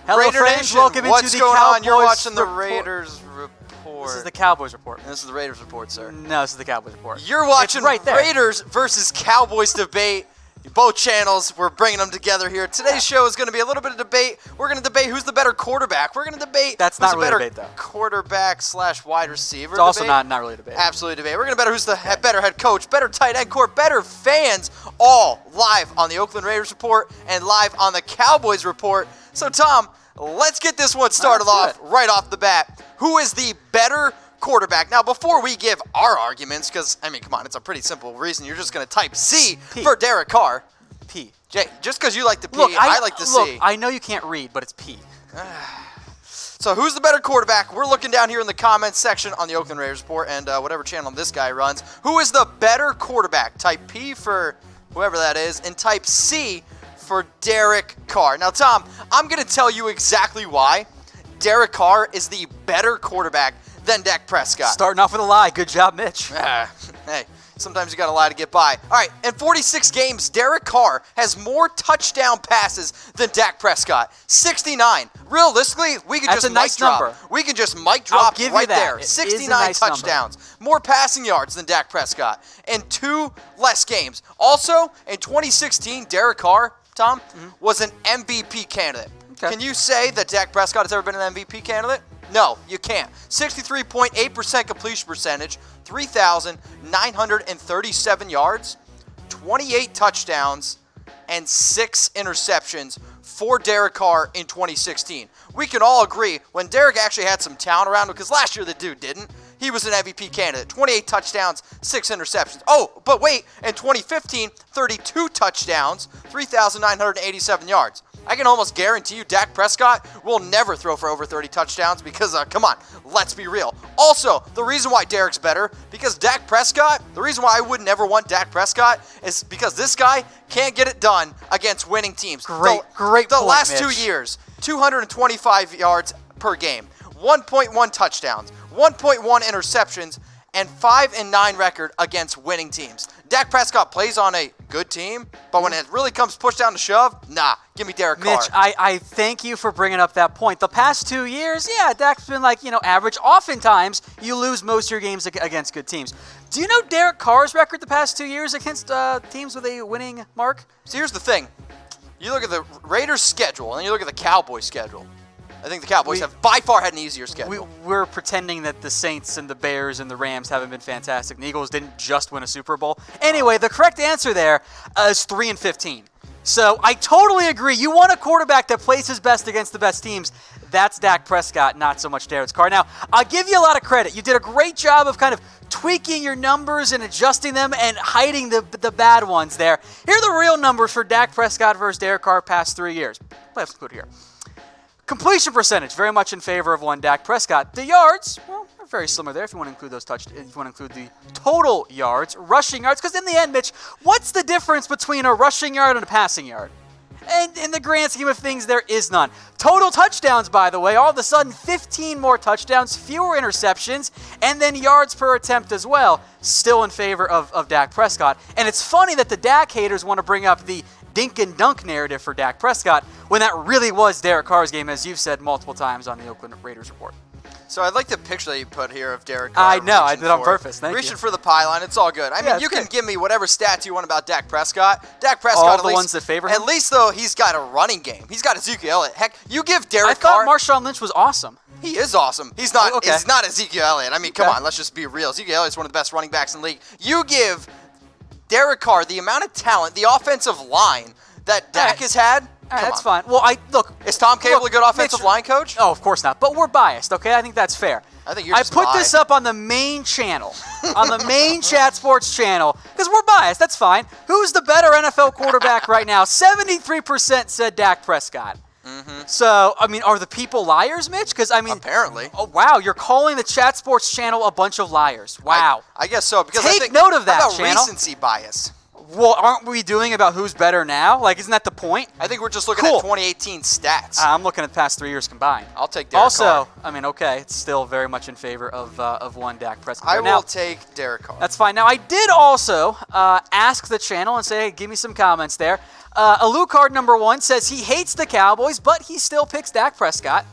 Hello, Raider friends. Nation, Welcome into what's the going Cowboys on? You're watching the Report. Raiders Report. This is the Cowboys Report. This is the Raiders Report, sir. No, this is the Cowboys Report. You're watching It's right there. Raiders versus Cowboys debate. Both channels, we're bringing them together here. Today's show is going to be a little bit of debate. We're going to debate who's the better quarterback. We're going to debate That's who's not the really a better debate, though. quarterback / wide receiver. It's also debate. not really a debate. Absolutely debate. We're going to bet who's the better head coach, better tight end core, better fans, all live on the Oakland Raiders Report and live on the Cowboys Report. So, Tom, let's get this one started off right off the bat. Who is the better quarterback? Now, before we give our arguments, because, I mean, come on, it's a pretty simple reason. You're just going to type C for Derek Carr. P. Jay, just because you like the P, Look, I like the C. Look, I know you can't read, but it's P. So who's the better quarterback? We're looking down here in the comments section on the Oakland Raiders Report and whatever channel this guy runs. Who is the better quarterback? Type P for whoever that is, and type C for Derek Carr. Now, Tom, I'm going to tell you exactly why Derek Carr is the better quarterback than Dak Prescott. Starting off with a lie. Good job, Mitch. Hey, sometimes you got to lie to get by. All right, in 46 games, Derek Carr has more touchdown passes than Dak Prescott. 69. Realistically, we could That's just a nice mic drop. number. We can just mic drop give you right that. there. It is a 69 nice number. touchdowns. More passing yards than Dak Prescott in 2 less games. Also, in 2016, Derek Carr, Tom, was an MVP candidate. Okay. Can you say that Dak Prescott has ever been an MVP candidate? No, you can't. 63.8% completion percentage, 3,937 yards, 28 touchdowns, and 6 interceptions for Derek Carr in 2016. We can all agree when Derek actually had some talent around him, because last year the dude didn't. He was an MVP candidate. 28 touchdowns, 6 interceptions. Oh, but wait, in 2015, 32 touchdowns, 3,987 yards. I can almost guarantee you Dak Prescott will never throw for over 30 touchdowns because, come on, let's be real. Also, the reason why Derek's better, because Dak Prescott, the reason why I would never want Dak Prescott is because this guy can't get it done against winning teams. Great The point, last Mitch. 2 years, 225 yards per game, 1.1 touchdowns, 1.1 interceptions, and 5-9 record against winning teams. Dak Prescott plays on a good team, but when it really comes push down to shove, nah, give me Derek Carr. Mitch, I thank you for bringing up that point. The past 2 years, yeah, Dak's been average. Oftentimes, you lose most of your games against good teams. Do you know Derek Carr's record the past 2 years against teams with a winning mark? So here's the thing. You look at the Raiders' schedule, and then you look at the Cowboys' schedule. I think the Cowboys have by far had an easier schedule. We're pretending that the Saints and the Bears and the Rams haven't been fantastic. The Eagles didn't just win a Super Bowl. Anyway, the correct answer there is 3-15. So I totally agree. You want a quarterback that plays his best against the best teams. That's Dak Prescott, not so much Derek Carr. Now, I'll give you a lot of credit. You did a great job of kind of tweaking your numbers and adjusting them and hiding the bad ones there. Here are the real numbers for Dak Prescott versus Derek Carr past 3 years. Let's put it here. Completion percentage, very much in favor of one Dak Prescott. The yards, well, they're very similar there if you want to include those if you want to include the total yards, rushing yards, because in the end, Mitch, what's the difference between a rushing yard and a passing yard? And in the grand scheme of things, there is none. Total touchdowns, by the way, all of a sudden 15 more touchdowns, fewer interceptions, and then yards per attempt as well, still in favor of Dak Prescott. And it's funny that the Dak haters want to bring up the dink and dunk narrative for Dak Prescott when that really was Derek Carr's game, as you've said multiple times on the Oakland Raiders Report. So I like the picture that you put here of Derek Carr. I know, I did on purpose. Thank you. Reaching for the pylon, it's all good. I mean, you can give me whatever stats you want about Dak Prescott. Dak Prescott, all at the least, ones that favor him? At least, though, he's got a running game. He's got Ezekiel Elliott. Heck, you give Derek I thought Carr. Marshawn Lynch was awesome. He is awesome. He's not. Okay. He's not Ezekiel Elliott. I mean, come on, let's just be real. Ezekiel Elliott's one of the best running backs in the league. You give Derek Carr the amount of talent, the offensive line that Dak has had. All right, that's fine. Well, Is Tom Cable a good offensive line coach? Oh, of course not. But we're biased, okay? I think that's fair. I think you're just put this up on the main channel, on the main Chat Sports channel, because we're biased. That's fine. Who's the better NFL quarterback right now? 73% said Dak Prescott. So, I mean, are the people liars, Mitch? Because, I mean, apparently. Oh, wow, you're calling the Chat Sports channel a bunch of liars. Wow. I guess so. Because Take I think, note of that, how about channel? recency bias? Well, aren't we doing about who's better now? Like, isn't that the point? I think we're just looking at 2018 stats. I'm looking at the past 3 years combined. I'll take Derek Carr. I mean, okay, it's still very much in favor of one Dak Prescott. I will take Derek Carr. That's fine. Now, I did also ask the channel and say, hey, give me some comments there. Alucard number 1 says he hates the Cowboys, but he still picks Dak Prescott,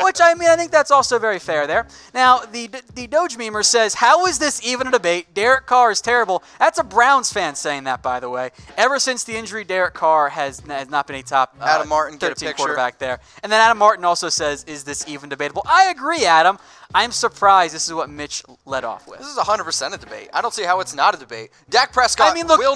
which, I mean, I think that's also very fair there. Now, the Doge Memer says, how is this even a debate? Derek Carr is terrible. That's a Browns fan saying that, by the way. Ever since the injury, Derek Carr has not been a top Adam Martin, 13 quarterback there. And then Adam Martin also says, is this even debatable? I agree, Adam. I'm surprised this is what Mitch led off with. This is 100% a debate. I don't see how it's not a debate. Dak Prescott will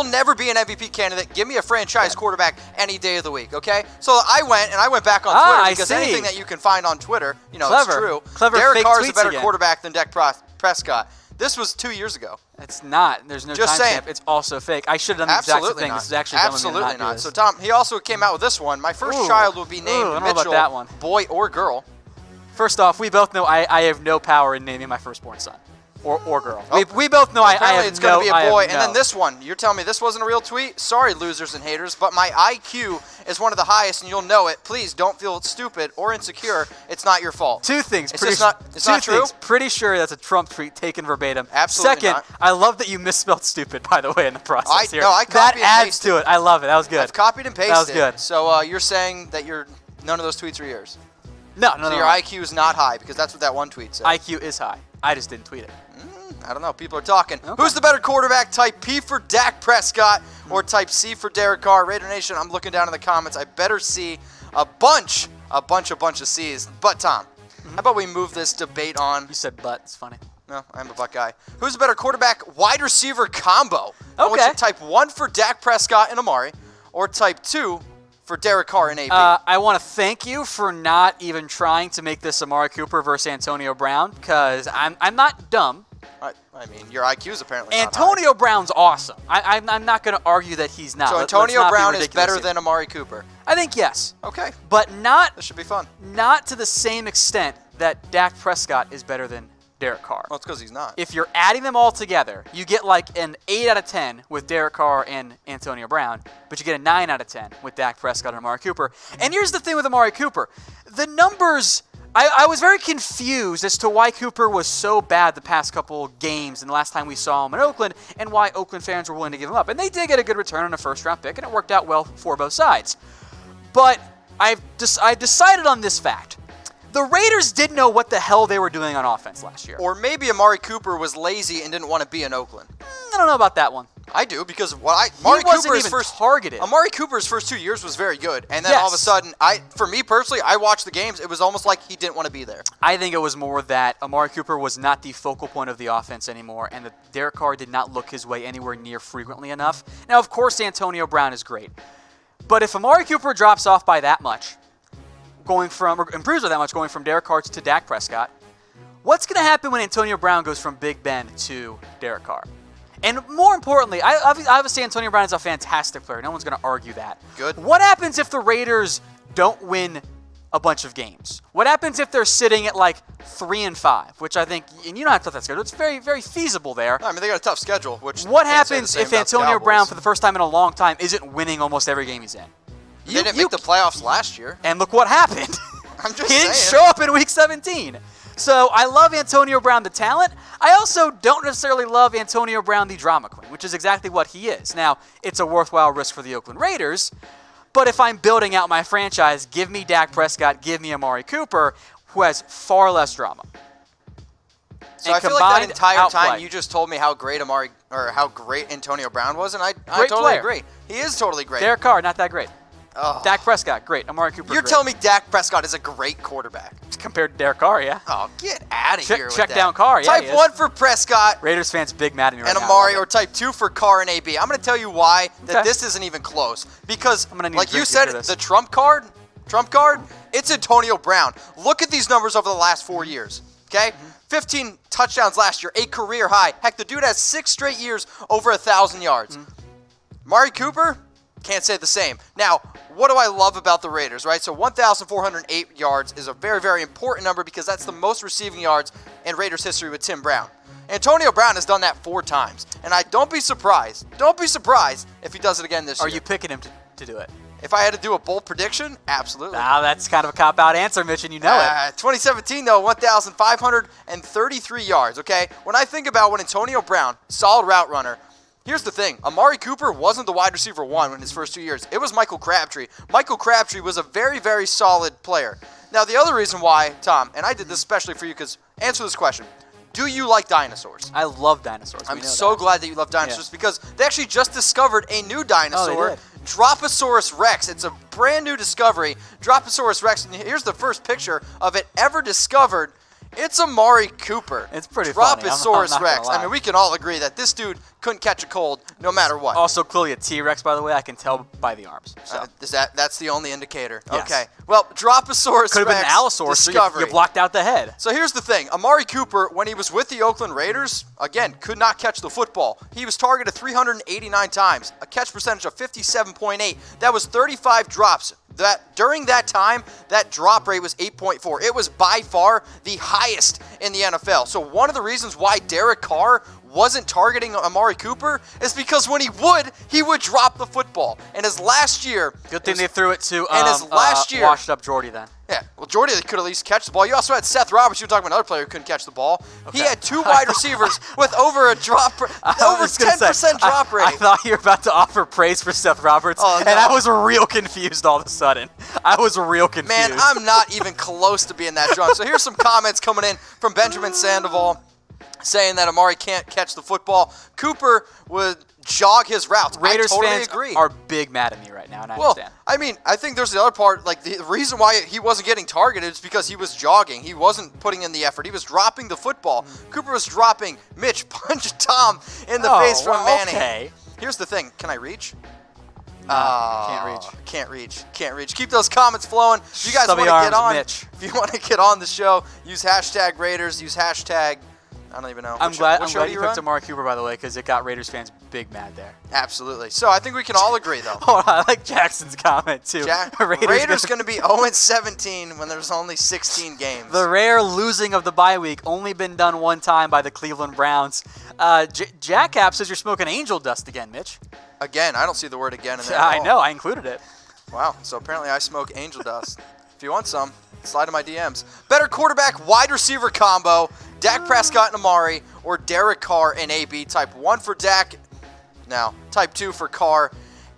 never be an MVP candidate. Give me a franchise quarterback any day of the week, okay? So I went back on Twitter because anything that you can find on Twitter, it's true. Derek Carr is a better quarterback than Dak Prescott. This was 2 years ago. It's not. There's no timestamp. It's also fake. I should have done the exact same thing. This is actually absolutely not. So Tom, he also came out with this one. My first child will be named Mitchell, boy or girl. First off, we both know I have no power in naming my firstborn son or girl. We both know I have it's going to be a boy. And then this one, you're telling me this wasn't a real tweet? Sorry, losers and haters, but my IQ is one of the highest, and you'll know it. Please don't feel stupid or insecure. It's not your fault. Two things. It's not true? Pretty sure that's a Trump tweet taken verbatim. Absolutely Second, not. I love that you misspelled stupid, by the way, in the process here. No, I copied that and adds to it. I love it. That was good. I've copied and pasted. That was good. So you're saying that none of those tweets are yours? No. So your IQ is not high because that's what that one tweet said. IQ is high. I just didn't tweet it. I don't know. People are talking. Okay. Who's the better quarterback? Type P for Dak Prescott or type C for Derek Carr? Raider Nation, I'm looking down in the comments. I better see a bunch of C's. But Tom, how about we move this debate on? You said but. It's funny. No, I'm a butt guy. Who's the better quarterback wide receiver combo? I want you to type 1 for Dak Prescott and Amari or type 2 for Derek Carr and AB. I want to thank you for not even trying to make this Amari Cooper versus Antonio Brown because I'm not dumb. I mean, your IQ is apparently Antonio Brown's awesome. I'm not going to argue that he's not. So Antonio Brown is better than Amari Cooper? I think yes. Okay. But not. This should be fun. Not to the same extent that Dak Prescott is better than Derek Carr. Well, it's because he's not. If you're adding them all together, you get like an 8 out of 10 with Derek Carr and Antonio Brown, but you get a 9 out of 10 with Dak Prescott and Amari Cooper. And here's the thing with Amari Cooper. The numbers, I was very confused as to why Cooper was so bad the past couple games and the last time we saw him in Oakland and why Oakland fans were willing to give him up. And they did get a good return on a first-round pick, and it worked out well for both sides. But I've decided on this fact. The Raiders didn't know what the hell they were doing on offense last year. Or maybe Amari Cooper was lazy and didn't want to be in Oakland. I don't know about that one. I do, because Amari Cooper's first 2 years was very good, and then all of a sudden, for me personally, I watched the games. It was almost like he didn't want to be there. I think it was more that Amari Cooper was not the focal point of the offense anymore, and that Derek Carr did not look his way anywhere near frequently enough. Now, of course, Antonio Brown is great, but if Amari Cooper drops off by that much, improves by that much, going from Derek Carr to Dak Prescott, what's going to happen when Antonio Brown goes from Big Ben to Derek Carr? And more importantly, obviously Antonio Brown is a fantastic player. No one's going to argue that. Good. What happens if the Raiders don't win a bunch of games? What happens if they're sitting at like 3-5, which I think, and you don't have to tough that schedule. It's very, very feasible there. I mean, they got a tough schedule. What happens if Antonio Brown, for the first time in a long time, isn't winning almost every game he's in? They didn't make the playoffs last year. And look what happened. I'm just He didn't saying. show up in Week 17. So I love Antonio Brown, the talent. I also don't necessarily love Antonio Brown, the drama queen, which is exactly what he is. Now, it's a worthwhile risk for the Oakland Raiders, but if I'm building out my franchise, give me Dak Prescott, give me Amari Cooper, who has far less drama. So I feel like that entire time you just told me how great Antonio Brown was, and I totally agree. He is totally great. Derek Carr, not that great. Oh. Dak Prescott, great. Amari Cooper, You're telling me Dak Prescott is a great quarterback? Compared to Derek Carr, yeah. Oh, get out of here with Check that. down Carr, yeah. Type 1 for Prescott. Raiders fans big mad at me right and now. Amari, or type 2 for Carr and AB. I'm going to tell you why that this isn't even close. Because, like you said, the trump card, it's Antonio Brown. Look at these numbers over the last 4 years, okay? 15 touchdowns last year, a career high. Heck, the dude has 6 straight years over 1,000 yards. Amari Cooper, can't say the same. Now, what do I love about the Raiders, right? So 1,408 yards is a very, very important number because that's the most receiving yards in Raiders history with Tim Brown. Antonio Brown has done that 4 times. And don't be surprised if he does it again this year. Are you picking him to do it? If I had to do a bold prediction, absolutely. Nah, that's kind of a cop-out answer, Mitch, and you know it. 2017, though, 1,533 yards, okay? When I think about when Antonio Brown, solid route runner, here's the thing. Amari Cooper wasn't the wide receiver 1 in his first 2 years. It was Michael Crabtree. Michael Crabtree was a very, very solid player. Now, the other reason why, Tom, and I did this especially for you because answer this question. Do you like dinosaurs? I love dinosaurs. I'm so glad that you love dinosaurs because they actually just discovered a new dinosaur. Oh, they did. Droposaurus Rex. It's a brand new discovery. Droposaurus Rex. And here's the first picture of it ever discovered. It's Amari Cooper. It's pretty funny. Droposaurus I'm not Rex. gonna lie. I mean, we can all agree that this dude couldn't catch a cold no matter what. Also, clearly a T-Rex, by the way. I can tell by the arms. So. That's the only indicator. Yes. Okay. Well, Droposaurus Could have been Rex an Allosaurus, so discovery. you blocked out the head. So here's the thing. Amari Cooper, when he was with the Oakland Raiders, again, could not catch the football. He was targeted 389 times, a catch percentage of 57.8. That was 35 drops. During that time, that drop rate was 8.4. It was by far the highest in the NFL. So one of the reasons why Derek Carr wasn't targeting Amari Cooper is because when he would drop the football. And his last year... Good thing they threw it to washed up Jordy then. Yeah, well, Jordy could at least catch the ball. You also had Seth Roberts. You were talking about another player who couldn't catch the ball. Okay. He had 2 wide receivers with over 10% drop rate. I thought you were about to offer praise for Seth Roberts, and I was real confused all of a sudden. I was real confused. Man, I'm not even close to being that drunk. So here's some comments coming in from Benjamin Sandoval saying that Amari can't catch the football. Cooper would jog his routes. Raiders I totally fans agree. are big mad at me right now, and I understand. I mean, I think there's the other part. Like, the reason why he wasn't getting targeted is because he was jogging. He wasn't putting in the effort. He was dropping the football. Cooper was dropping. Mitch punched Tom in the face from Manning. Okay. Here's the thing. Can I reach? Can't reach. Can't reach. Keep those comments flowing. If you guys want to get on, Mitch. if you want to get on the show, use hashtag Raiders. Use hashtag. I don't even know. I'm glad you picked Amari Cooper, by the way, because it got Raiders fans big mad there. Absolutely. So I think we can all agree, though. Oh, I like Jackson's comment, too. Raiders going to be 0-17 when there's only 16 games. The rare losing of the bye week, only been done one time by the Cleveland Browns. Jack Cap says you're smoking angel dust again, Mitch. Again, I don't see the word again in there. I know, I included it. Wow, so apparently I smoke angel dust. If you want some, slide to my DMs. Better quarterback, wide receiver combo, Dak Prescott and Amari, or Derek Carr and AB. Type 1 for Dak. Now, type 2 for Carr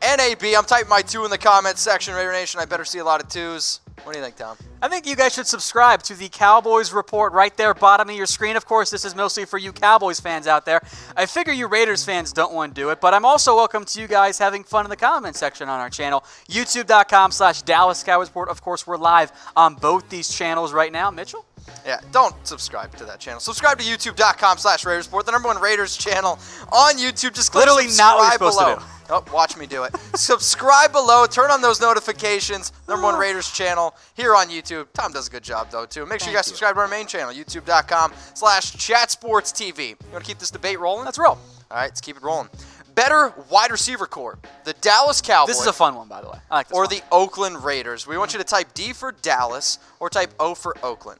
and AB. I'm typing my 2 in the comments section, Raider Nation. I better see a lot of 2s. What do you think, Tom? I think you guys should subscribe to the Cowboys Report right there, bottom of your screen. Of course, this is mostly for you Cowboys fans out there. I figure you Raiders fans don't want to do it, but I'm also welcome to you guys having fun in the comment section on our channel, youtube.com/Dallas Cowboys Report. Of course, we're live on both these channels right now. Mitchell? Yeah, don't subscribe to that channel. Subscribe to youtube.com/Raiders Report, the #1 Raiders channel on YouTube. Just click literally not what you're supposed below. to do. Oh, watch me do it. Subscribe below. Turn on those notifications. #1 Raiders channel here on YouTube. Tom does a good job, though, too. Make sure you guys subscribe to our main channel, youtube.com/ChatSportsTV. You want to keep this debate rolling? Let's roll. All right, let's keep it rolling. Better wide receiver core, the Dallas Cowboys. This is a fun one, by the way. I like this or one. the Oakland Raiders. We want you to type D for Dallas or type O for Oakland.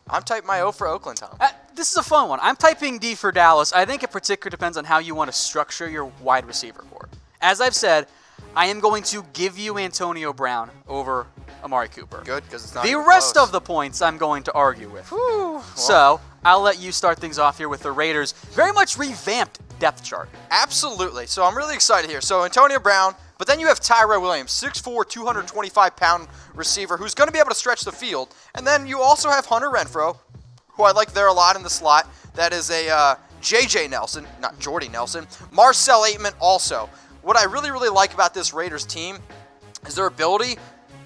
I'm typing my O for Oakland, Tom. This is a fun one. I'm typing D for Dallas. I think it particularly depends on how you want to structure your wide receiver core. As I've said, I am going to give you Antonio Brown over Amari Cooper. Good, because it's not The even rest close. of the points I'm going to argue with. Whew. So I'll let you start things off here with the Raiders' very much revamped depth chart. Absolutely. So I'm really excited here. So Antonio Brown, but then you have TYRELL Williams, 6'4", 225-pound receiver who's going to be able to stretch the field. And then you also have Hunter Renfrow, who I like there a lot in the slot. That is a J.J. Nelson, not Jordy Nelson. Marcel Aitman also. What I really, really like about this Raiders team is their ability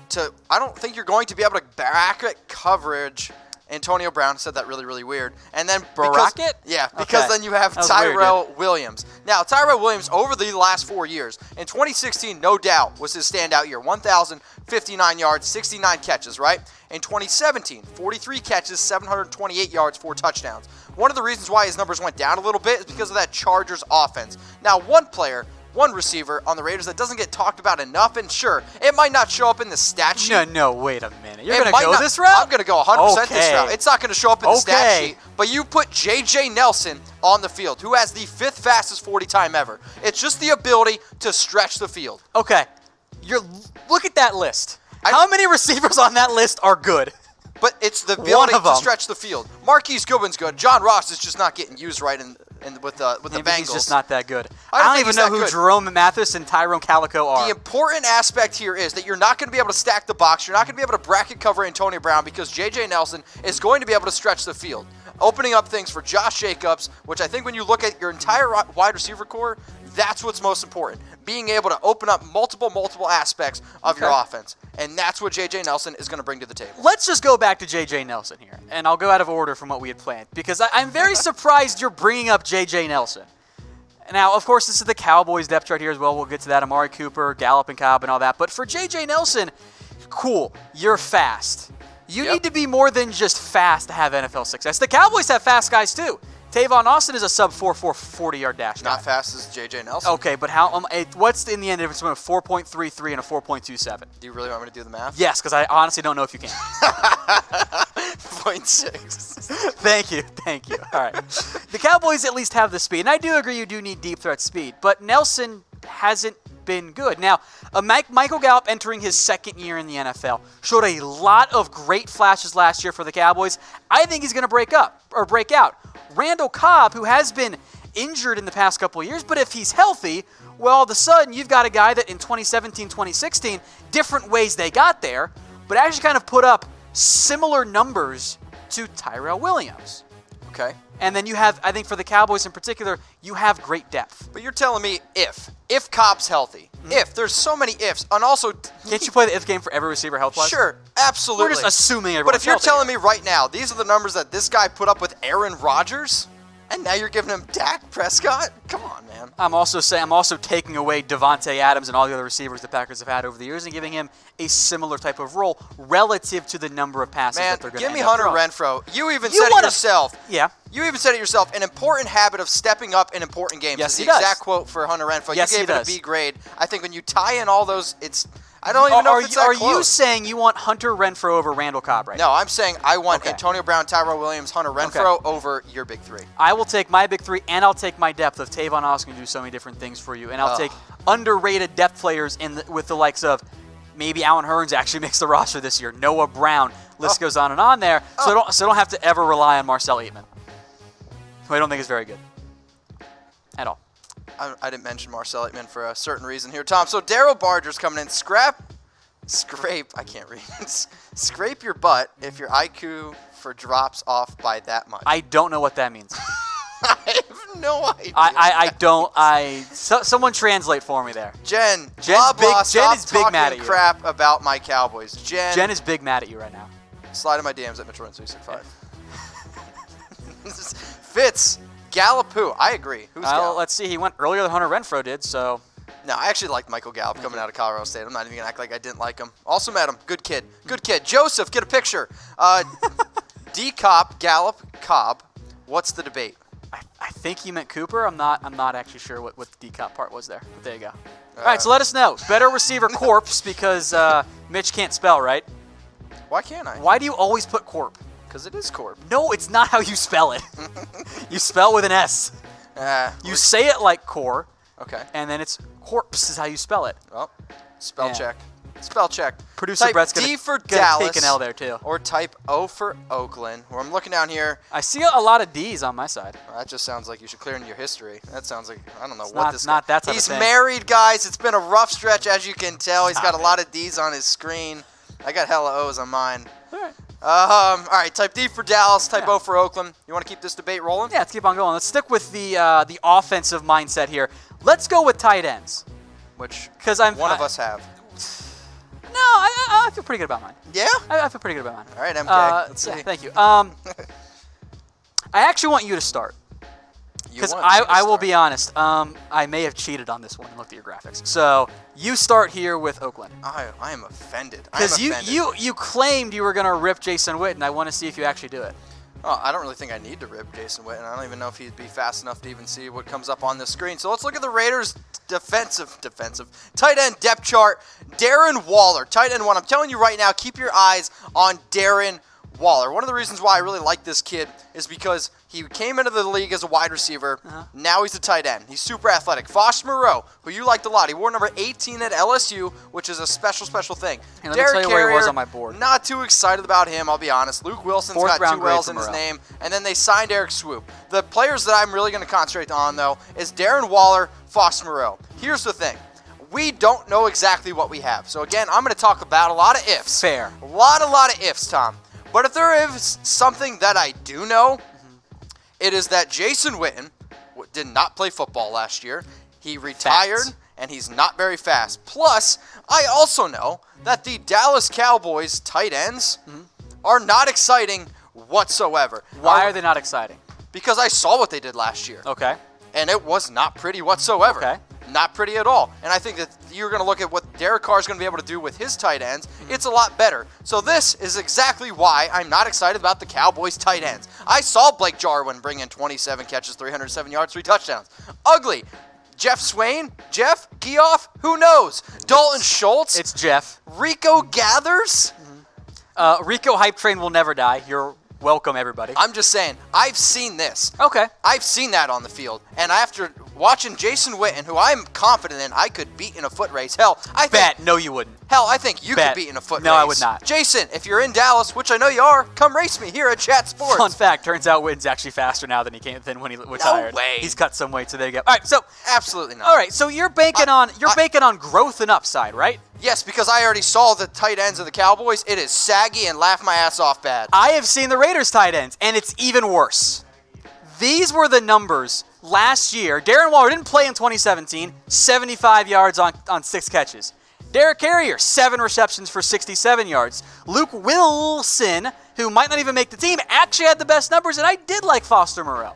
to, I don't think you're going to be able to bracket coverage. Antonio Brown said that really, really weird. And then bracket? Because then you have TYRELL Williams. Now, TYRELL Williams, over the last 4 years, in 2016, no doubt, was his standout year. 1,059 yards, 69 catches, right? In 2017, 43 catches, 728 yards, 4 touchdowns. One of the reasons why his numbers went down a little bit is because of that Chargers offense. Now, one player one receiver on the Raiders that doesn't get talked about enough, and sure, it might not show up in the stat sheet. No, wait a minute. You're going to go this route? I'm going to go 100% this Okay. route. It's not going to show up in the stat sheet, but you put J.J. Nelson on the field, who has the 5th fastest 40 time ever. It's just the ability to stretch the field. Okay. Look at that list. How many receivers on that list are good? But it's the ability to stretch the field. Marquise Goodwin's good. John Ross is just not getting used right with the Bengals. He's just not that good. I don't even know who Jerome Mathis and Tyrone Calico are. The important aspect here is that you're not going to be able to stack the box. You're not going to be able to bracket cover Antonio Brown because J.J. Nelson is going to be able to stretch the field, opening up things for Josh Jacobs, which I think when you look at your entire wide receiver core, that's what's most important. Being able to open up multiple aspects of your offense. And that's what J.J. Nelson is going to bring to the table. Let's just go back to J.J. Nelson here, and I'll go out of order from what we had planned, because I'm very surprised you're bringing up J.J. Nelson. Now, of course, this is the Cowboys depth chart here as well. We'll get to that. Amari Cooper, Gallup, and Cobb, and all that. But for J.J. Nelson, cool, you're fast. You need to be more than just fast to have NFL success. The Cowboys have fast guys, too. Tavon Austin is a sub-4 40-yard dash guy. Not fast as J.J. Nelson. Okay, but what's in the end difference between a 4.33 and a 4.27? Do you really want me to do the math? Yes, because I honestly don't know if you can. 0.6. Thank you. All right. The Cowboys at least have the speed, and I do agree you do need deep threat speed, but Nelson hasn't been good. Now, Michael Gallup entering his 2nd year in the NFL showed a lot of great flashes last year for the Cowboys. I think he's going to break out. Randall Cobb, who has been injured in the past couple of years, but if he's healthy, well, all of a sudden, you've got a guy that in 2017, 2016, different ways they got there, but actually kind of put up similar numbers to Tyrell Williams. Okay. And then you have, I think for the Cowboys in particular, you have great depth. But you're telling me if Cobb's healthy, if, there's so many ifs, and also... Can't you play the if game for every receiver health-wise? Sure, absolutely. We're just assuming everyone's But if you're healthy telling me right now, these are the numbers that this guy put up with Aaron Rodgers, and now you're giving him Dak Prescott? Come on, man. I'm also taking away Devontae Adams and all the other receivers the Packers have had over the years and giving him a similar type of role relative to the number of passes that they're going to give me Hunter Renfrow. You even said it yourself. Yeah. You even said it yourself. An important habit of stepping up in important games. Yes, is the exact quote for Hunter Renfrow. Yes, you gave it a B grade. I think when you tie in all those, I don't even know if it's that close. Are you saying you want Hunter Renfrow over Randall Cobb right now? No, I'm saying I want Antonio Brown, Tyrell Williams, Hunter Renfrow over your big 3. I will take my big 3, and I'll take my depth of Tavon Austin to do so many different things for you, and I'll take underrated depth players with the likes of maybe Allen Hurns actually makes the roster this year, Noah Brown, list goes on and on there, so I don't have to ever rely on Marcel Aitman, who I don't think is very good at all. I didn't mention Marcel Aitman for a certain reason here, Tom. So Daryl Barger's coming in. Scrape, I can't read. Scrape your butt if your IQ for drops off by that much. I don't know what that means. I have no idea. I don't. Someone translate for me there. Jen is big mad at you. Crap about my Cowboys. Jen is big mad at you right now. Slide in my DMs at Mitchell Renz 365. Fitz. Gallup who? I agree. Who's Gallup? Let's see. He went earlier than Hunter Renfrow did, so... No, I actually liked Michael Gallup coming out of Colorado State. I'm not even going to act like I didn't like him. Also met him. Good kid. Joseph, get a picture. D-Cop, Gallup, Cobb. What's the debate? I think he meant Cooper. I'm not actually sure what the D-Cop part was there. But there you go. All right, so let us know. Better receiver corpse because Mitch can't spell, right? Why can't I? Why do you always put corp? Because it is corp. No, it's not how you spell it. You spell with an S. You say it like core. Okay. And then it's corpse is how you spell it. Well, spell check. Spell check. Producer type Brett's D for gonna Dallas, take an L there too. Or type O for Oakland. Where I'm looking down here. I see a lot of D's on my side. That just sounds like you should clear in your history. That sounds like I don't know it's what not, this. Not that type He's of thing. married, guys. It's been a rough stretch, as you can tell. He's got a lot of D's on his screen. I got hella O's on mine. All right. All right. Type D for Dallas. Type O for Oakland. You want to keep this debate rolling? Yeah, let's keep on going. Let's stick with the offensive mindset here. Let's go with tight ends. Which one of us have. No, I feel pretty good about mine. Yeah? I feel pretty good about mine. All right, MK. Let's see. Thank you. I actually want you to start. Because I will be honest, I may have cheated on this one and looked at your graphics. So you start here with Oakland. I am offended. Because you claimed you were going to rip Jason Witten. I want to see if you actually do it. Oh, I don't really think I need to rip Jason Witten. I don't even know if he'd be fast enough to even see what comes up on the screen. So let's look at the Raiders' defensive. Tight end depth chart, Darren Waller, tight end 1. I'm telling you right now, keep your eyes on Darren Waller. One of the reasons why I really like this kid is because he came into the league as a wide receiver. Now he's a tight end. He's super athletic. Foster Moreau, who you liked a lot. He wore number 18 at LSU, which is a special thing. And let me tell you where he was on my board. Not too excited about him, I'll be honest. Luke Wilson's got 2 L's in his name. And then they signed Eric Swoop. The players that I'm really going to concentrate on, though, is Darren Waller, Foster Moreau. Here's the thing. We don't know exactly what we have. So, again, I'm going to talk about a lot of ifs. Fair. A lot of ifs, Tom. But if there is something that I do know, it is that Jason Witten did not play football last year. He retired, and he's not very fast. Plus, I also know that the Dallas Cowboys tight ends are not exciting whatsoever. Why are they not exciting? Because I saw what they did last year. Okay. And it was not pretty whatsoever. Okay. Not pretty at all. And I think that you're going to look at what Derek Carr is going to be able to do with his tight ends. It's a lot better. So this is exactly why I'm not excited about the Cowboys tight ends. I saw Blake Jarwin bring in 27 catches, 307 yards, 3 touchdowns. Ugly. Jeff Swain? Jeff? Geoff? Who knows? Dalton Schultz? It's Jeff. Rico Gathers? Rico Hype Train will never die. You're welcome, everybody. I'm just saying, I've seen this. Okay. I've seen that on the field. And after watching Jason Witten, who I'm confident in, I could beat in a foot race. Hell, I think you could beat in a foot race. No, I would not. Jason, if you're in Dallas, which I know you are, come race me here at Chat Sports. Fun fact, turns out Witten's actually faster now than when he retired. No way. He's cut some weight, so there you go. All right, so absolutely not. All right, so you're banking on growth and upside, right? Yes, because I already saw the tight ends of the Cowboys. It is saggy and laugh my ass off bad. I have seen the Raiders tight ends, and it's even worse. These were the numbers last year. Darren Waller didn't play in 2017, 75 yards on 6 catches. Derek Carr, 7 receptions for 67 yards. Luke Wilson, who might not even make the team, actually had the best numbers, and I did like Foster Moreau.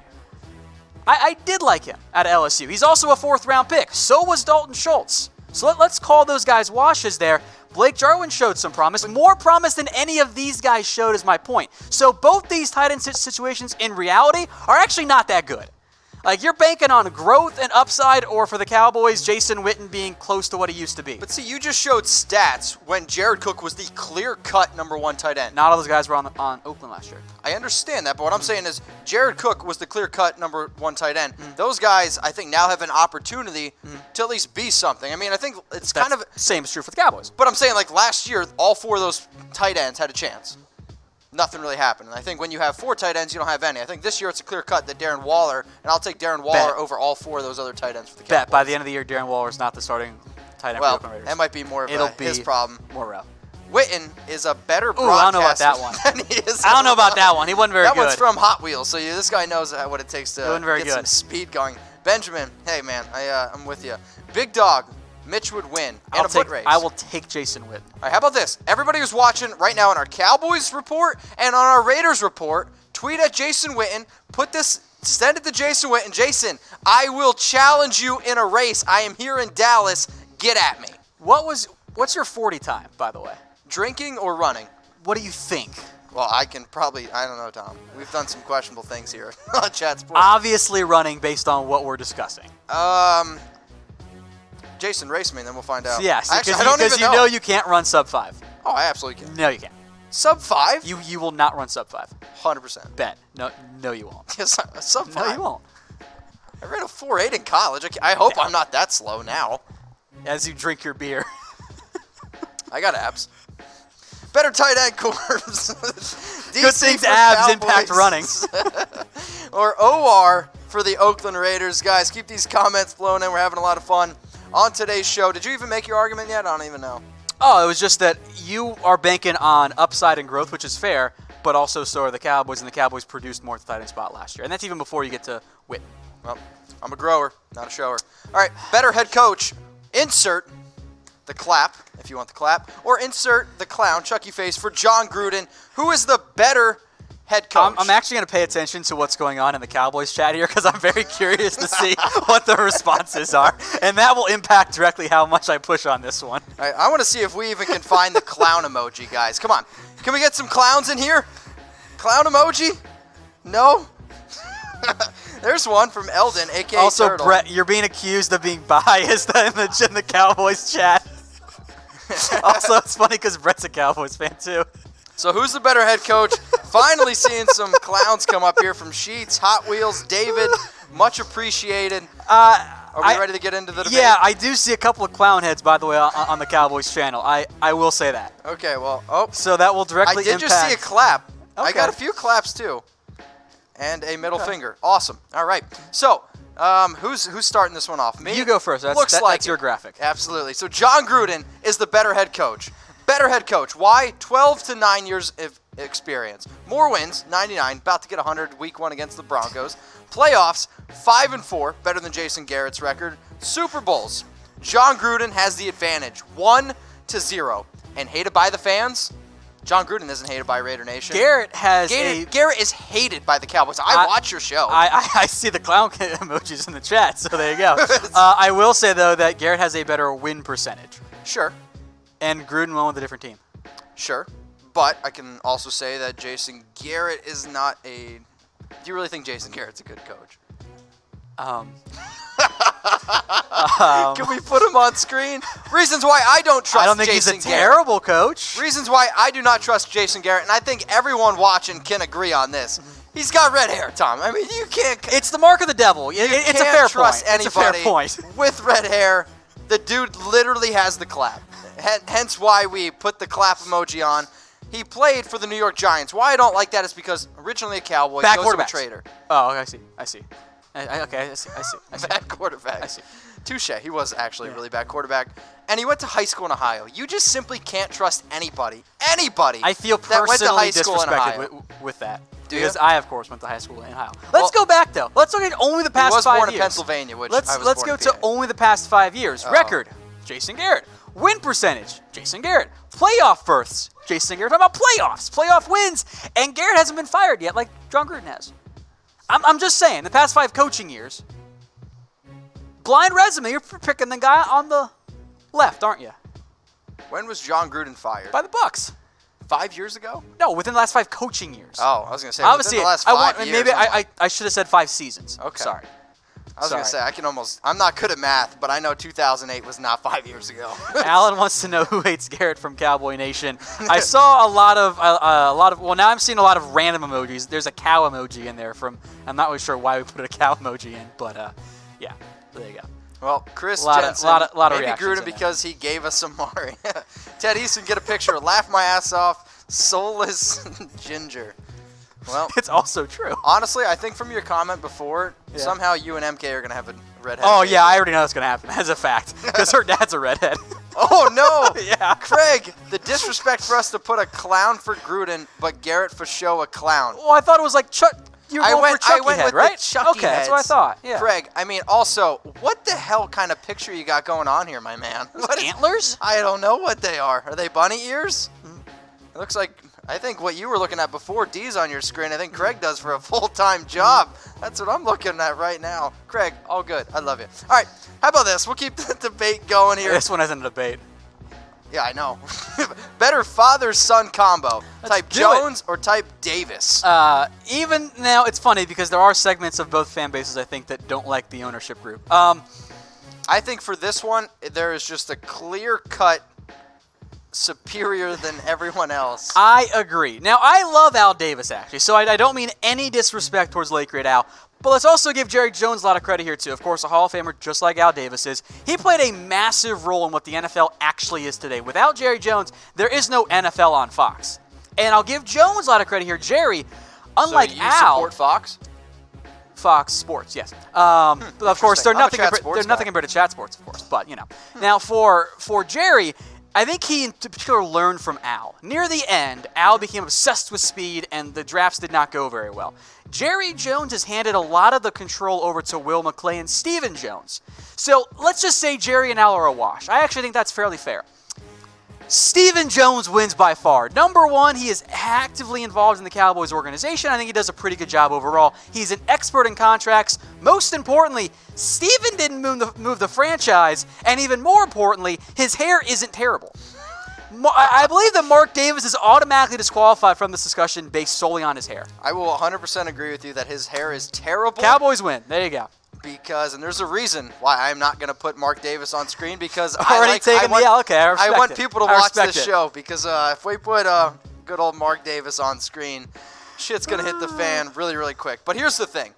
I did like him at LSU. He's also a 4th-round pick. So was Dalton Schultz. So let's call those guys washes there. Blake Jarwin showed some promise. More promise than any of these guys showed is my point. So both these tight end situations in reality are actually not that good. Like, you're banking on growth and upside, or for the Cowboys, Jason Witten being close to what he used to be. But see, you just showed stats when Jared Cook was the clear-cut number 1 tight end. Not all those guys were on Oakland last year. I understand that, but what I'm saying is Jared Cook was the clear-cut number 1 tight end. Those guys, I think, now have an opportunity to at least be something. I mean, I think it's kind of... Same is true for the Cowboys. But I'm saying, like, last year, all 4 of those tight ends had a chance. Nothing really happened. And I think when you have 4 tight ends, you don't have any. I think this year it's a clear cut that Darren Waller, and I'll take Darren Waller over all 4 of those other tight ends for the Cowboys. By the end of the year, Darren Waller is not the starting tight end for the Oakland Raiders. That might be more of his problem. More rough. Witten is a better broadcaster. I don't know about that one. I don't know about that one. He wasn't very good. That one's from Hot Wheels, so this guy knows what it takes to get some speed going. Benjamin, hey man, I'm with you. Big Dog, Mitch would win in a foot race. I will take Jason Witten. All right, how about this? Everybody who's watching right now on our Cowboys report and on our Raiders report, tweet at Jason Witten, send it to Jason Witten. Jason, I will challenge you in a race. I am here in Dallas. Get at me. What's your 40 time, by the way? Drinking or running? What do you think? Well, I don't know, Tom. We've done some questionable things here on Chat Sports. Obviously running based on what we're discussing. Jason, race me, and then we'll find out. Yes, because you know you can't run sub 5. Oh, I absolutely can. No, you can't. Sub 5? You will not run sub 5. 100%. Bet. No, you won't. Sub 5? No, you won't. I ran a 4.8 in college. I hope I'm not that slow now. As you drink your beer. I got abs. Better tight end corps. Good things abs impact running. Or OR for the Oakland Raiders. Guys, keep these comments flowing in. We're having a lot of fun on today's show. Did you even make your argument yet? I don't even know. Oh, it was just that you are banking on upside and growth, which is fair, but also so are the Cowboys, and the Cowboys produced more at the tight end spot last year. And that's even before you get to Witten. Well, I'm a grower, not a shower. All right, better head coach. Insert the clap, if you want the clap, or insert the clown, Chucky face, for Jon Gruden. Who is the better head coach? I'm actually going to pay attention to what's going on in the Cowboys chat here because I'm very curious to see what the responses are, and that will impact directly how much I push on this one. All right, I want to see if we even can find the clown emoji, guys. Come on. Can we get some clowns in here? Clown emoji? No? There's one from Eldon, a.k.a. Also, Turtle. Brett, you're being accused of being biased in the Cowboys chat. Also, it's funny because Brett's a Cowboys fan, too. So who's the better head coach? Finally seeing some clowns come up here from Sheets, Hot Wheels, David. Much appreciated. Are we ready to get into the debate? Yeah, I do see a couple of clown heads, by the way, on the Cowboys channel. I will say that. Okay, well, So that will directly impact. I did just see a clap. Okay. I got a few claps, too. And a middle finger. Awesome. All right. So, who's starting this one off? Me? You go first. That's your graphic. Absolutely. So Jon Gruden is the better head coach. Better head coach. Why? 12 to 9 years of experience. More wins, 99, about to get 100 week one against the Broncos. Playoffs, 5-4, better than Jason Garrett's record. Super Bowls. Jon Gruden has the advantage, 1-0. And hated by the fans? Jon Gruden isn't hated by Raider Nation. Garrett is hated by the Cowboys. I watch your show. I see the clown emojis in the chat, so there you go. I will say, though, that Garrett has a better win percentage. Sure. And Gruden won with a different team. Sure. But I can also say that Jason Garrett is not a... Do you really think Jason Garrett's a good coach? Can we put him on screen? Reasons why I don't trust Jason Garrett. I don't think he's a terrible coach. Reasons why I do not trust Jason Garrett, and I think everyone watching can agree on this. He's got red hair, Tom. I mean, you can't... It's the mark of the devil. It's a fair trust point. Anybody it's a fair point. with red hair. The dude literally has the clap. Hence why we put the clap emoji on. He played for the New York Giants. Why I don't like that is because originally a Cowboy, Bad goes to a quarterbacks. trader. Oh, okay, I see. Okay, I see. Bad quarterback. I see. Touche. He was actually a really bad quarterback. And he went to high school in Ohio. You just simply can't trust anybody. I feel that went to high personally school in Ohio. disrespected with that. Do you? Because I, of course, went to high school in Ohio. Let's go back, though. Let's look at only the past 5 years. He was born in Pennsylvania, which let's go to only the past 5 years. Record, Jason Garrett. Win percentage, Jason Garrett. Playoff berths, Jason Garrett. Talking about playoffs, playoff wins. And Garrett hasn't been fired yet like Jon Gruden has. I'm just saying, the past 5 coaching years, blind resume, you're picking the guy on the left, aren't you? When was Jon Gruden fired? By the Bucks. 5 years ago? No, within the last 5 coaching years. Oh, I was going to say, obviously, within the last 5 years. Maybe I should have said 5 seasons. Okay. Sorry. I was going to say, I'm not good at math, but I know 2008 was not 5 years ago. Alan wants to know who hates Garrett from Cowboy Nation. I saw a lot of, well, now I'm seeing a lot of random emojis. There's a cow emoji in there I'm not really sure why we put a cow emoji in, but yeah, there you go. Well, Chris Jensen, lot of maybe Gruden because he gave us Amari. Ted Easton, get a picture. Laugh my ass off. Soulless ginger. Well, it's also true. Honestly, I think from your comment before, somehow you and MK are going to have a redhead. Oh, yeah, I already know that's going to happen as a fact because her dad's a redhead. Oh, no. Yeah. Craig, the disrespect for us to put a clown for Gruden, but Garrett for show a clown. Well, I thought it was like Chuck. You were going for Chucky head, with right? The Chucky okay, that's what I thought. Yeah. Craig, I mean, also, what the hell kind of picture you got going on here, my man? Antlers? I don't know what they are. Are they bunny ears? It looks like, I think what you were looking at before, D's on your screen, I think Craig does for a full-time job. That's what I'm looking at right now. Craig, all good. I love you. All right, how about this? We'll keep the debate going here. This one isn't a debate. Yeah, I know. Better father-son combo. Type Jones or type Davis? Even now, it's funny because there are segments of both fan bases, I think, that don't like the ownership group. I think for this one, there is just a clear-cut superior than everyone else. I agree. Now, I love Al Davis, actually, so I don't mean any disrespect towards late great Al, but let's also give Jerry Jones a lot of credit here, too. Of course, a Hall of Famer just like Al Davis is. He played a massive role in what the NFL actually is today. Without Jerry Jones, there is no NFL on Fox. And I'll give Jones a lot of credit here. Jerry, unlike so you Al... support Fox? Fox Sports, yes. Of course, they're nothing compared to Chat Sports, of course. But, you know. Now, for Jerry... I think he in particular learned from Al. Near the end, Al became obsessed with speed, and the drafts did not go very well. Jerry Jones has handed a lot of the control over to Will McClay and Stephen Jones. So let's just say Jerry and Al are a wash. I actually think that's fairly fair. Stephen Jones wins by far. Number one, he is actively involved in the Cowboys organization. I think he does a pretty good job overall. He's an expert in contracts. Most importantly, Stephen didn't move the franchise, and even more importantly, his hair isn't terrible. I believe that Mark Davis is automatically disqualified from this discussion based solely on his hair. I will 100% agree with you that his hair is terrible. Cowboys win. There you go. And there's a reason why I'm not going to put Mark Davis on screen because I want people to watch this show because if we put good old Mark Davis on screen, shit's going to hit the fan really, really quick. But here's the thing.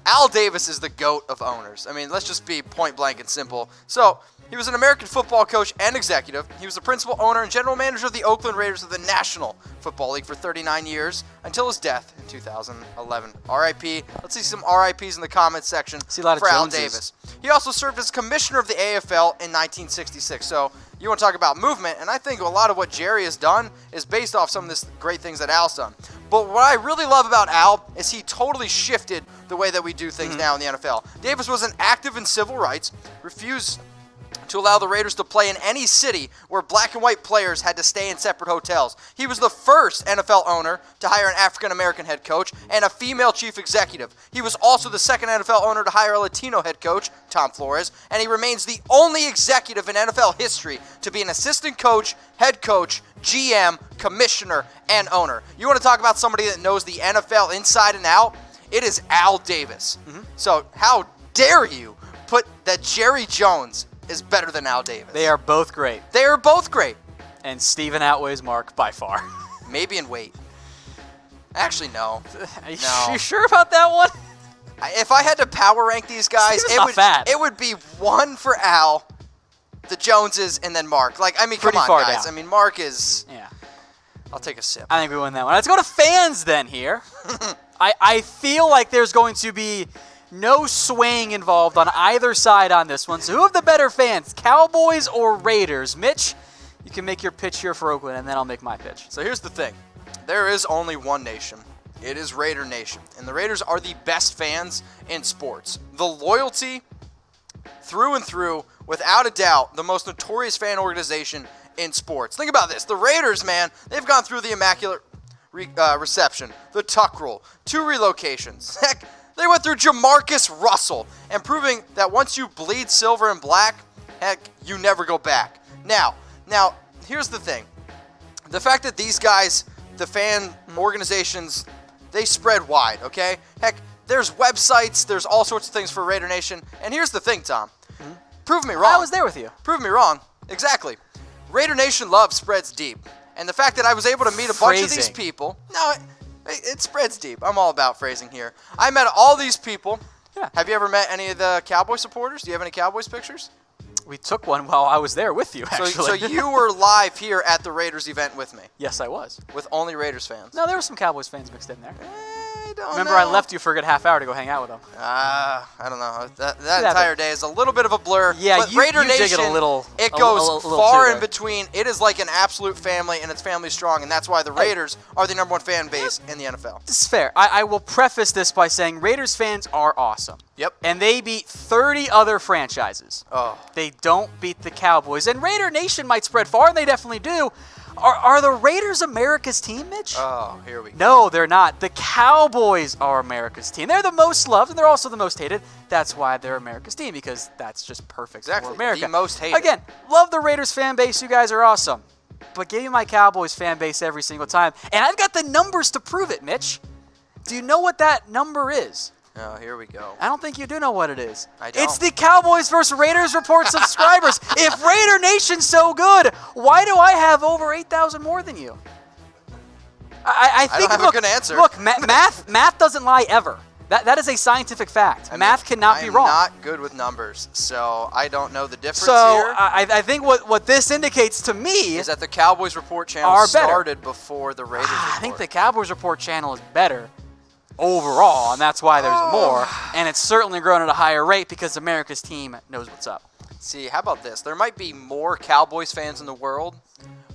Al Davis is the GOAT of owners. I mean, let's just be point blank and simple. So, he was an American football coach and executive. He was the principal owner and general manager of the Oakland Raiders of the National Football League for 39 years until his death in 2011. R.I.P. Let's see some R.I.P.s in the comments section for Al Davis. He also served as commissioner of the AFL in 1966. So, you want to talk about movement, and I think a lot of what Jerry has done is based off some of this great things that Al's done. But what I really love about Al is he totally shifted the way that we do things now in the NFL. Davis was an active in civil rights, refused to allow the Raiders to play in any city where black and white players had to stay in separate hotels. He was the first NFL owner to hire an African-American head coach and a female chief executive. He was also the second NFL owner to hire a Latino head coach, Tom Flores, and he remains the only executive in NFL history to be an assistant coach, head coach, GM, commissioner, and owner. You want to talk about somebody that knows the NFL inside and out? It is Al Davis. So how dare you put that Jerry Jones is better than Al Davis? They are both great. They are both great. And Steven outweighs Mark by far. Maybe in weight. Actually, no. You sure about that one? If I had to power rank these guys, it would be 1 for Al, the Joneses, and then Mark. Like, I mean, come on, guys. Down. I mean, Mark is... Yeah. I'll take a sip. I think we win that one. Let's go to fans then here. I feel like there's going to be no swaying involved on either side on this one. So who have the better fans, Cowboys or Raiders? Mitch, you can make your pitch here for Oakland, and then I'll make my pitch. So here's the thing. There is only one nation. It is Raider Nation. And the Raiders are the best fans in sports. The loyalty, through and through, without a doubt, the most notorious fan organization in sports. Think about this. The Raiders, man, they've gone through the immaculate reception, the tuck rule, 2 relocations. Heck, they went through Jamarcus Russell and proving that once you bleed silver and black, heck, you never go back. Now, here's the thing. The fact that these guys, the fan organizations, they spread wide, okay? Heck, there's websites, there's all sorts of things for Raider Nation. And here's the thing, Tom. Prove me wrong. I was there with you. Prove me wrong. Exactly. Raider Nation love spreads deep. And the fact that I was able to meet a bunch of these people... No, it spreads deep. I'm all about phrasing here. I met all these people. Yeah. Have you ever met any of the Cowboy supporters? Do you have any Cowboys pictures? We took one while I was there with you, actually. So you were live here at the Raiders event with me? Yes, I was. With only Raiders fans? No, there were some Cowboys fans mixed in there. I don't Remember, know. I left you for a good half hour to go hang out with them. I don't know. That entire day is a little bit of a blur. Yeah, but you Raider dig Nation, it a little. It goes a little far too in between. It is like an absolute family, and it's family strong, and that's why the Raiders are the #1 fan base in the NFL. This is fair. I will preface this by saying Raiders fans are awesome. Yep. And they beat 30 other franchises. Oh. They don't beat the Cowboys. And Raider Nation might spread far, and they definitely do. Are the Raiders America's team, Mitch? Oh, here we go. No, they're not. The Cowboys are America's team. They're the most loved, and they're also the most hated. That's why they're America's team, because that's just perfect for America. The most hated. Again, love the Raiders fan base. You guys are awesome. But give me my Cowboys fan base every single time. And I've got the numbers to prove it, Mitch. Do you know what that number is? Oh, here we go. I don't think you do know what it is. I don't. It's the Cowboys versus Raiders Report subscribers. If Raider Nation's so good, why do I have over 8,000 more than you? I think, don't have a good answer. Look, math doesn't lie ever. That is a scientific fact. Math cannot be wrong. I'm not good with numbers, so I don't know the difference so here. I think what this indicates to me is that the Cowboys Report channel started before the Raiders Report. I think the Cowboys Report channel is better overall, and that's why there's more. And it's certainly grown at a higher rate because America's team knows what's up. See, how about this? There might be more Cowboys fans in the world,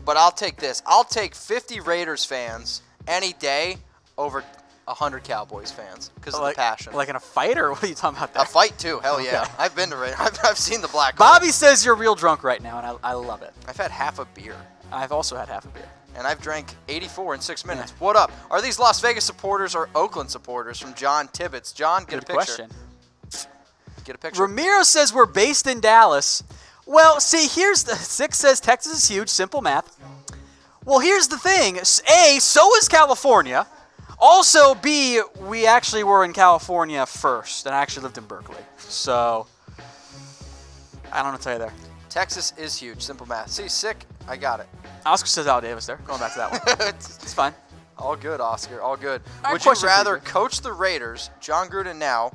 but I'll take this. I'll take 50 Raiders fans any day over 100 Cowboys fans because of the passion. Like in a fight, or what are you talking about there? A fight, too. Hell yeah. Okay. I've been to Raiders. I've seen the black Bobby says you're real drunk right now, and I love it. I've had half a beer. I've also had half a beer. And I've drank 84 in 6 minutes. What up? Are these Las Vegas supporters or Oakland supporters? From John Tibbetts. John, get a picture. Question. Get a picture. Ramiro says we're based in Dallas. Well, see, here's the 6 says Texas is huge. Simple math. Well, here's the thing. A, so is California. Also, B, we actually were in California first, and I actually lived in Berkeley. So, I don't know what to tell you there. Texas is huge. Simple math. See, sick. I got it. Oscar says Al Davis there. Going back to that one. It's fine. All good, Oscar. All good. All right, Would you question for rather you. coach the Raiders, Jon Gruden now,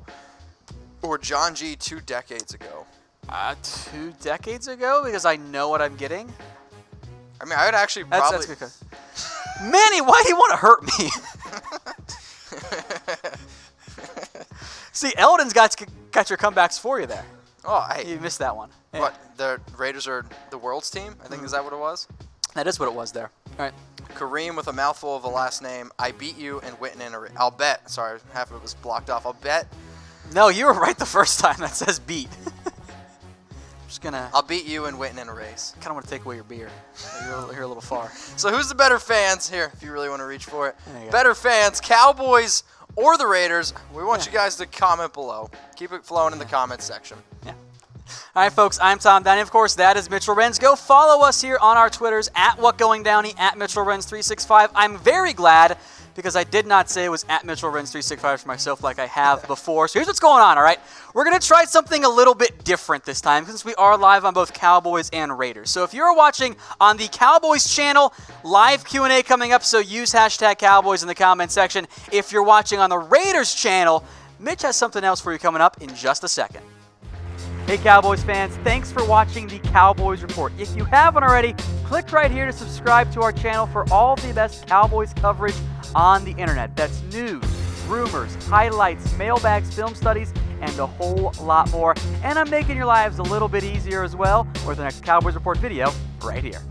or John G 2 decades ago? 2 decades ago, because I know what I'm getting. I mean, I would actually probably. That's good. Manny, why do you want to hurt me? See, Eldon's got your comebacks for you there. Oh, hey. You missed that one. Yeah. What? The Raiders are the world's team? I think is that what it was? That is what it was there. All right. Kareem with a mouthful of a last name. I beat you and Witten in a race. I'll bet. Sorry, half of it was blocked off. I'll bet. No, you were right the first time. That says beat. I'll beat you and Witten in a race. Kind of want to take away your beer. You're a little far. So who's the better fans here? If you really want to reach for it, There you go. better fans, Cowboys or the Raiders? We want you guys to comment below. Keep it flowing in the comments section. Yeah. All right, folks, I'm Tom Downey. Of course, that is Mitchell Renz. Go follow us here on our Twitters, at WhatGoingDowney, at Mitchell Renz 365. I'm very glad because I did not say it was at Mitchell Renz 365 for myself like I have before. So here's what's going on, all right? We're going to try something a little bit different this time since we are live on both Cowboys and Raiders. So if you're watching on the Cowboys channel, live Q&A coming up, so use hashtag Cowboys in the comment section. If you're watching on the Raiders channel, Mitch has something else for you coming up in just a second. Hey Cowboys fans, thanks for watching the Cowboys Report. If you haven't already, click right here to subscribe to our channel for all the best Cowboys coverage on the internet. That's news, rumors, highlights, mailbags, film studies, and a whole lot more. And I'm making your lives a little bit easier as well with the next Cowboys Report video right here.